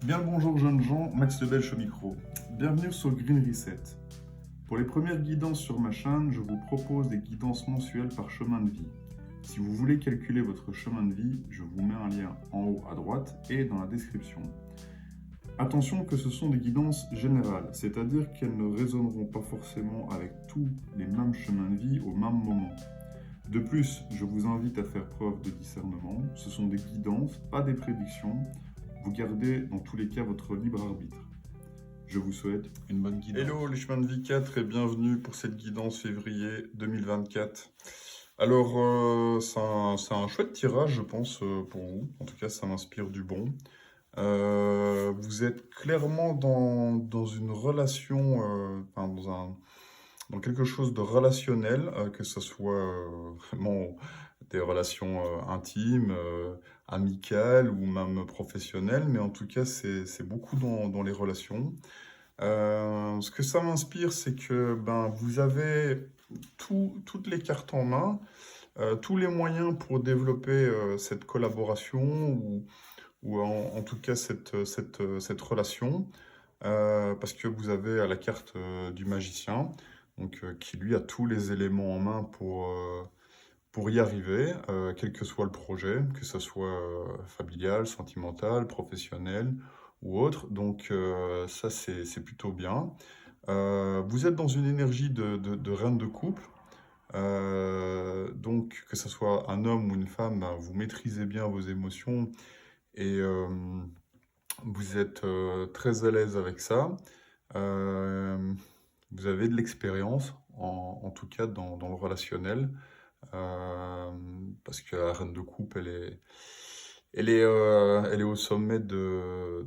Bien le bonjour jeunes gens, Max Lebelche au micro. Bienvenue sur Green Reset. Pour les premières guidances sur ma chaîne, je vous propose des guidances mensuelles par chemin de vie. Si vous voulez calculer votre chemin de vie, je vous mets un lien en haut à droite et dans la description. Attention que ce sont des guidances générales, c'est-à-dire qu'elles ne résonneront pas forcément avec tous les mêmes chemins de vie au même moment. De plus, je vous invite à faire preuve de discernement. Ce sont des guidances, pas des prédictions. Vous gardez dans tous les cas votre libre arbitre. Je vous souhaite une bonne guidance. Hello les chemins de vie 4 et bienvenue pour cette guidance février 2024. Alors, c'est un chouette tirage, je pense, pour vous. En tout cas, ça m'inspire du bon. Vous êtes clairement dans une relation, dans quelque chose de relationnel, que ce soit vraiment des relations intimes, amicales ou même professionnelles, mais en tout cas, c'est beaucoup dans les relations. Ce que ça m'inspire, c'est que ben, vous avez toutes les cartes en main, tous les moyens pour développer cette collaboration ou en tout cas cette relation, parce que vous avez la carte du magicien, donc, qui lui a tous les éléments en main pour y arriver, quel que soit le projet, que ce soit familial, sentimental, professionnel ou autre. Donc ça, c'est plutôt bien. Vous êtes dans une énergie de reine de couple. Donc que ce soit un homme ou une femme, ben, vous maîtrisez bien vos émotions et vous êtes très à l'aise avec ça. Euh, Vous avez de l'expérience, en tout cas dans le relationnel. Euh, Parce que la reine de coupe, elle est au sommet de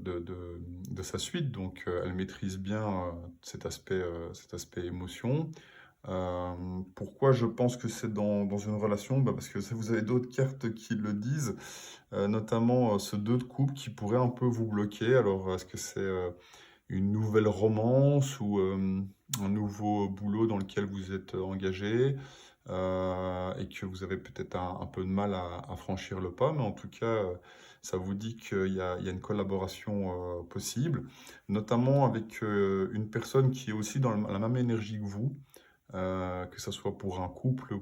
sa suite, donc elle maîtrise bien cet aspect émotion. Pourquoi je pense que c'est dans une relation? Bah, parce que vous avez d'autres cartes qui le disent, notamment ce 2 de coupe qui pourrait un peu vous bloquer. Alors, est-ce que c'est une nouvelle romance ou un nouveau boulot dans lequel vous êtes engagé et que vous avez peut-être un peu de mal à franchir le pas, mais en tout cas, ça vous dit qu'il y a une collaboration possible, notamment avec une personne qui est aussi dans la même énergie que vous, que ce soit pour un couple ou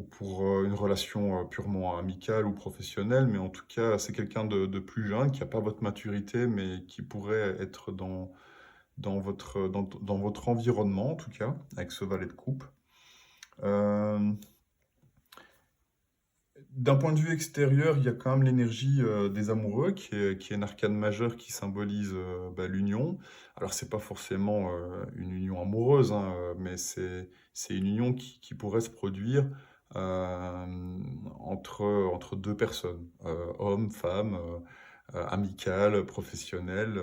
pour une relation purement amicale ou professionnelle, mais en tout cas, c'est quelqu'un de plus jeune qui n'a pas votre maturité, mais qui pourrait être dans votre environnement, en tout cas, avec ce valet de coupe. Euh, D'un point de vue extérieur, il y a quand même l'énergie des amoureux, qui est une arcane majeure qui symbolise bah, l'union. Alors, c'est pas forcément une union amoureuse, hein, mais c'est une union qui pourrait se produire entre deux personnes, hommes, femmes, amicales, professionnelles.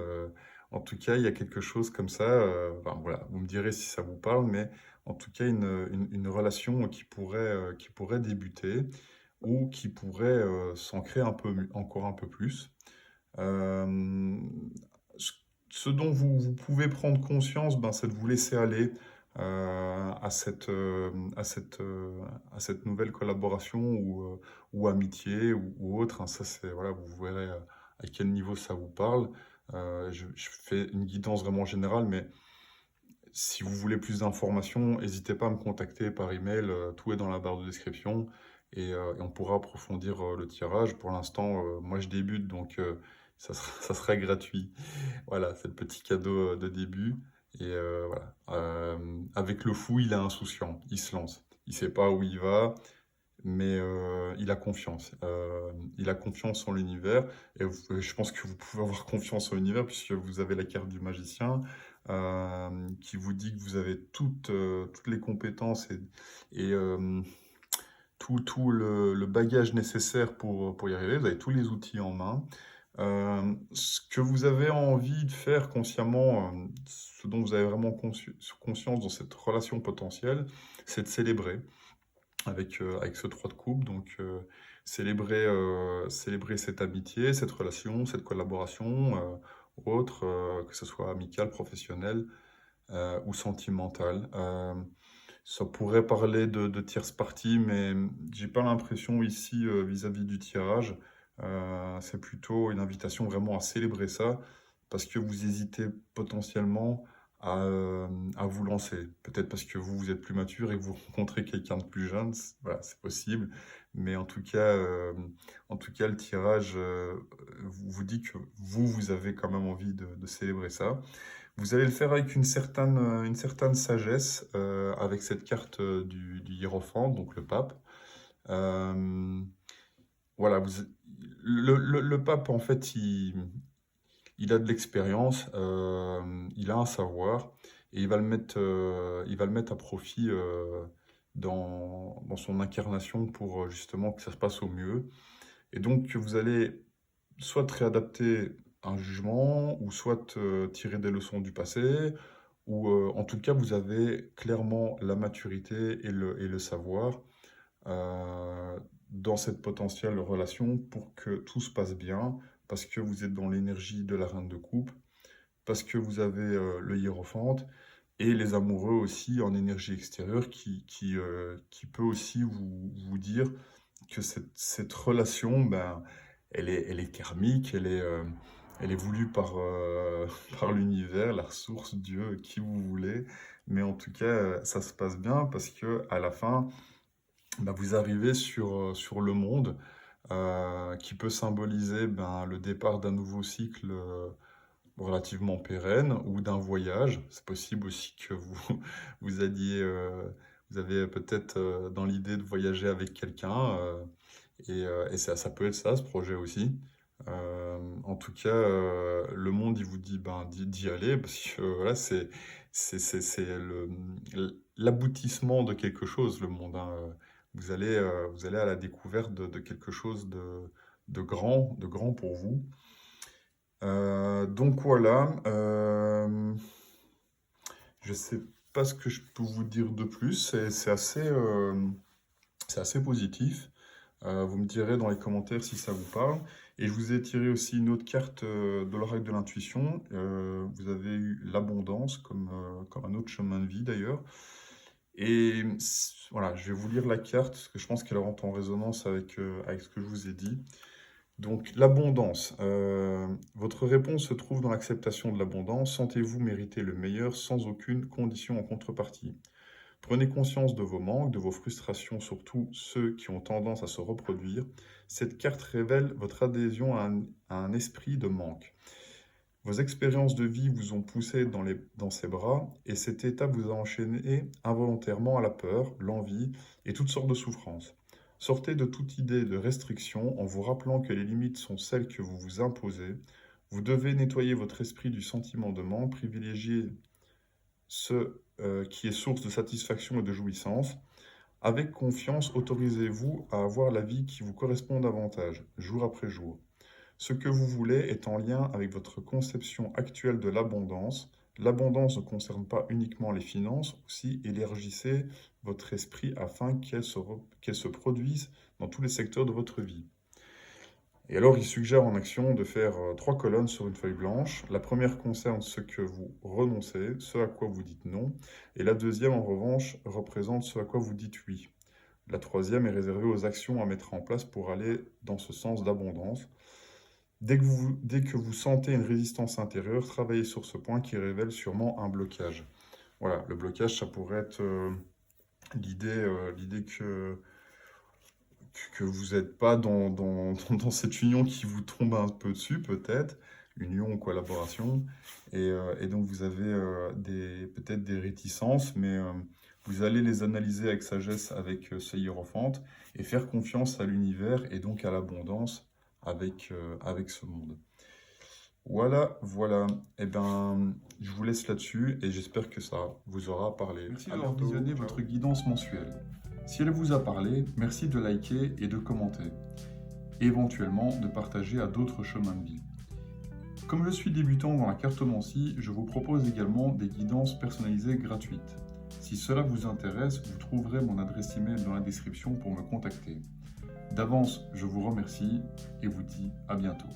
En tout cas, il y a quelque chose comme ça. Enfin, voilà, vous me direz si ça vous parle, mais en tout cas, une relation qui pourrait débuter ou qui pourrait s'ancrer encore un peu plus. Euh, ce ce dont vous pouvez prendre conscience, ben, c'est de vous laisser aller à cette nouvelle collaboration ou amitié ou autre, hein. Ça, c'est, voilà, vous verrez à quel niveau ça vous parle. Je fais une guidance vraiment générale, mais si vous voulez plus d'informations, n'hésitez pas à me contacter par email, tout est dans la barre de description et on pourra approfondir le tirage. Pour l'instant, moi je débute donc ça sera gratuit. Voilà, c'est le petit cadeau de début. Et voilà. Avec le fou, il est insouciant, il se lance. Il sait pas où il va, mais il a confiance. Il a confiance en l'univers. Et je pense que vous pouvez avoir confiance en l'univers puisque vous avez la carte du magicien qui vous dit que vous avez toutes les compétences et tout le bagage nécessaire pour y arriver. Vous avez tous les outils en main. Ce que vous avez envie de faire consciemment, ce dont vous avez vraiment conscience dans cette relation potentielle, c'est de célébrer avec ce 3 de coupe. Donc, célébrer cette amitié, cette relation, cette collaboration, autre, que ce soit amicale, professionnelle ou sentimentale. Ça pourrait parler de tierce partie, mais j'ai pas l'impression ici, vis-à-vis du tirage, C'est plutôt une invitation vraiment à célébrer ça, parce que vous hésitez potentiellement à vous lancer. Peut-être parce que vous êtes plus mature et que vous rencontrez quelqu'un de plus jeune, voilà, c'est possible. Mais en tout cas, le tirage vous dit que vous avez quand même envie de célébrer ça. Vous allez le faire avec une certaine sagesse, avec cette carte du hiérophant, donc le pape. Euh, voilà, le pape, en fait, il a de l'expérience, il a un savoir, et il va le mettre à profit dans son incarnation pour justement que ça se passe au mieux. Et donc, vous allez soit réadapter un jugement, ou soit tirer des leçons du passé, ou en tout cas, vous avez clairement la maturité et le savoir euh, dans cette potentielle relation pour que tout se passe bien, parce que vous êtes dans l'énergie de la reine de coupe, parce que vous avez le hiérophante, et les amoureux aussi en énergie extérieure qui peut aussi vous dire que cette relation, ben, elle est karmique, elle est voulue par, par l'univers, la ressource, Dieu, qui vous voulez. Mais en tout cas, ça se passe bien parce que à la fin, ben, vous arrivez sur le monde qui peut symboliser ben, le départ d'un nouveau cycle relativement pérenne ou d'un voyage. C'est possible aussi que vous alliez, vous avez peut-être dans l'idée de voyager avec quelqu'un et ça peut être ça, ce projet aussi. En tout cas, le monde, il vous dit ben, d'y aller parce que voilà, c'est l'aboutissement de quelque chose, le monde, hein. Vous allez à la découverte de quelque chose de grand pour vous. Donc voilà, je sais pas ce que je peux vous dire de plus, c'est assez positif. Vous me direz dans les commentaires si ça vous parle. Et je vous ai tiré aussi une autre carte de l'oracle de l'intuition. Vous avez eu l'abondance comme un autre chemin de vie d'ailleurs. Et voilà, je vais vous lire la carte parce que je pense qu'elle rentre en résonance avec ce que je vous ai dit. Donc, l'abondance. Votre réponse se trouve dans l'acceptation de l'abondance. Sentez-vous mériter le meilleur sans aucune condition en contrepartie. Prenez conscience de vos manques, de vos frustrations, surtout ceux qui ont tendance à se reproduire. Cette carte révèle votre adhésion à un esprit de manque. Vos expériences de vie vous ont poussé dans ses bras et cet état vous a enchaîné involontairement à la peur, l'envie et toutes sortes de souffrances. Sortez de toute idée de restriction en vous rappelant que les limites sont celles que vous vous imposez. Vous devez nettoyer votre esprit du sentiment de manque, privilégier ce qui est source de satisfaction et de jouissance. Avec confiance, autorisez-vous à avoir la vie qui vous correspond davantage, jour après jour. Ce que vous voulez est en lien avec votre conception actuelle de l'abondance. L'abondance ne concerne pas uniquement les finances, aussi élargissez votre esprit afin qu'elle se produise dans tous les secteurs de votre vie. Et alors, il suggère en action de faire 3 colonnes sur une feuille blanche. La première concerne ce que vous renoncez, ce à quoi vous dites non. Et la deuxième, en revanche, représente ce à quoi vous dites oui. La troisième est réservée aux actions à mettre en place pour aller dans ce sens d'abondance. Dès que vous sentez une résistance intérieure, travaillez sur ce point qui révèle sûrement un blocage. Voilà, le blocage, ça pourrait être l'idée que vous n'êtes pas dans cette union qui vous tombe un peu dessus, peut-être, union ou collaboration, et donc vous avez peut-être des réticences, mais vous allez les analyser avec sagesse avec ce hiérophante et faire confiance à l'univers et donc à l'abondance avec ce monde. Voilà, voilà. Eh ben, je vous laisse là-dessus et j'espère que ça vous aura parlé. Merci d'avoir visionné votre guidance mensuelle. Si elle vous a parlé, merci de liker et de commenter. Et éventuellement de partager à d'autres chemins de vie. Comme je suis débutant dans la cartomancie, je vous propose également des guidances personnalisées gratuites. Si cela vous intéresse, vous trouverez mon adresse email dans la description pour me contacter. D'avance, je vous remercie et vous dis à bientôt.